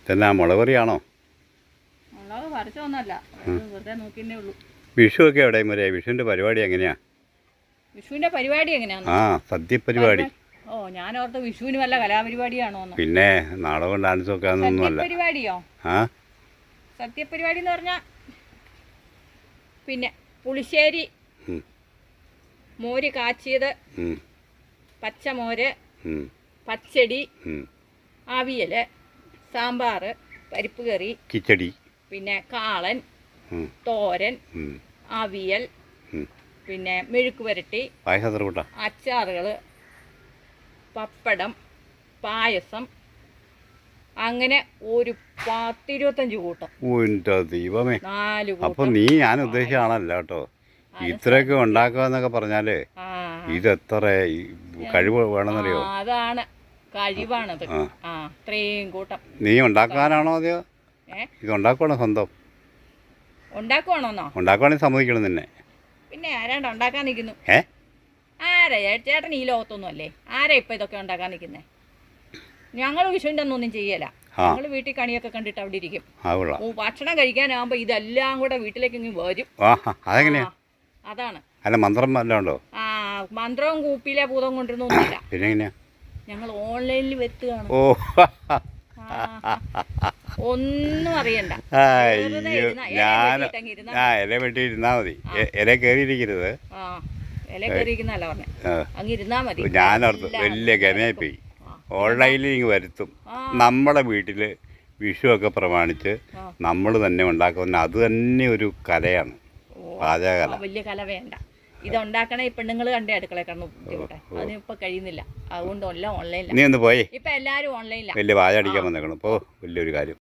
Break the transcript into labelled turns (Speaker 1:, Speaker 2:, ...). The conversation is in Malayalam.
Speaker 1: ഇതെന്നാ മുളകറിയാണോ?
Speaker 2: മുളക് പറിച്ചൊന്നുമല്ല, വെറുതെ നോക്കിയേ ഉള്ളൂ.
Speaker 1: വിഷു ഒക്കെ എവിടെയും വരെ വിഷുവിൻ്റെ പരിപാടി എങ്ങനെയാ?
Speaker 2: വിഷുവിൻ്റെ പരിപാടി എങ്ങനെയാണ്?
Speaker 1: സദ്യ പരിപാടി.
Speaker 2: ഓ, ഞാനോർത്ത് വിഷുവിന് വല്ല കലാപരിപാടിയാണോ?
Speaker 1: പിന്നെ നാടകവും ഡാൻസും ഒക്കെ ഒന്നുമല്ല.
Speaker 2: പരിപാടിയോ?
Speaker 1: ആ,
Speaker 2: സദ്യപരിപാടി എന്ന് പറഞ്ഞാൽ പിന്നെ പുളിശ്ശേരി, മോര് കാച്ചിയത്, പച്ചമോര്, പച്ചടി, അവിയൽ, സാമ്പാർ, പരിപ്പ് കറി, കിച്ചടി, പിന്നെ കാളൻ, തോരൻ, അവിയൽ, പിന്നെ മെഴുക്ക് പുരട്ടി, അച്ചാറുകൾ, പപ്പടം, പായസം, അങ്ങനെ ഒരു 10-25 കൂട്ടം.
Speaker 1: ദൈവമേ,
Speaker 2: 4
Speaker 1: അപ്പൊ നീ ഞാൻ ഉദ്ദേശിച്ചാണല്ലോ കേട്ടോ. ഇത്രയൊക്കെ ഉണ്ടാക്കുക പറഞ്ഞാല് ഇതെത്ര കഴിവ് വേണമെന്നറിയോ?
Speaker 2: അതാണ് കഴിവാണത്. ഇത്രയും കൂട്ടം
Speaker 1: നീ ഉണ്ടാക്കാനാണോ അതെയോ ഇത് ഉണ്ടാക്കുവാണോ? സ്വന്തം
Speaker 2: ഉണ്ടാക്കുവാണോന്നോ?
Speaker 1: ഉണ്ടാക്കുവാണെങ്കിൽ സമ്മതിക്കണം നിന്നെ.
Speaker 2: പിന്നെ ആരാണ്ട് ഉണ്ടാക്കാൻ നിൽക്കുന്നു? ആരാ ചേട്ടൻ ഈ ലോകത്തൊന്നും അല്ലേ? ആരാ ഇപ്പൊ ഇതൊക്കെ ഉണ്ടാക്കാൻ നിൽക്കുന്നേ? ഞങ്ങൾ വിഷുവിൻ്റെ ഒന്നും ചെയ്യല. ഞങ്ങൾ വീട്ടിൽ കണിയൊക്കെ കണ്ടിട്ട് അവിടെ ഇരിക്കും. ഭക്ഷണം കഴിക്കാനാകുമ്പോ ഇതെല്ലാം കൂടെ വീട്ടിലേക്ക് ഇങ്ങ് വരും. അതാണ്.
Speaker 1: അല്ല, മന്ത്രം വല്ലതും ഉണ്ടോ?
Speaker 2: മന്ത്രവും കൂപ്പിയിലെ ഭൂതം കൊണ്ടിരുന്നൊന്നുമില്ല.
Speaker 1: പിന്നെ എങ്ങനെയാ?
Speaker 2: ഞങ്ങൾ ഓൺലൈനിൽ വെത്തുകയാണ്. ഒന്നും അറിയണ്ട.
Speaker 1: ഇല വെട്ടി ഇരുന്നാ മതി. ഇല കയറിയിരിക്കരുത്.
Speaker 2: ഇല കയറിയിരിക്കുന്നല്ല പറഞ്ഞേ, അങ്ങ് ഇരുന്നാ മതി.
Speaker 1: ഞാനോർത്ത് വലിയ ഗനയായിപ്പോയി. ഓൺലൈനിൽ ഇങ്ങ് വരുത്തും. നമ്മുടെ വീട്ടിൽ വിഷുവൊക്കെ പ്രമാണിച്ച് നമ്മൾ തന്നെ ഉണ്ടാക്കുന്ന അത് തന്നെ ഒരു കലയാണ്, പാചകകല.
Speaker 2: വലിയ കല വേണ്ട. ഇതുണ്ടാക്കണ ഈ പെണ്ണുങ്ങൾ കണ്ടേ അടുക്കളയിൽ കിടന്ന് ബുദ്ധിമുട്ടെ. അതിനിപ്പോ കഴിയുന്നില്ല. അതുകൊണ്ട് എല്ലാം ഓൺലൈനിലാണ്.
Speaker 1: നീ ഒന്ന് പോയി.
Speaker 2: ഇപ്പൊ എല്ലാരും ഓൺലൈനിലാണ്.
Speaker 1: വലിയ പാചകം അടിക്കാൻ വന്നേക്കണം. ഇപ്പോൾ വലിയൊരു കാര്യം.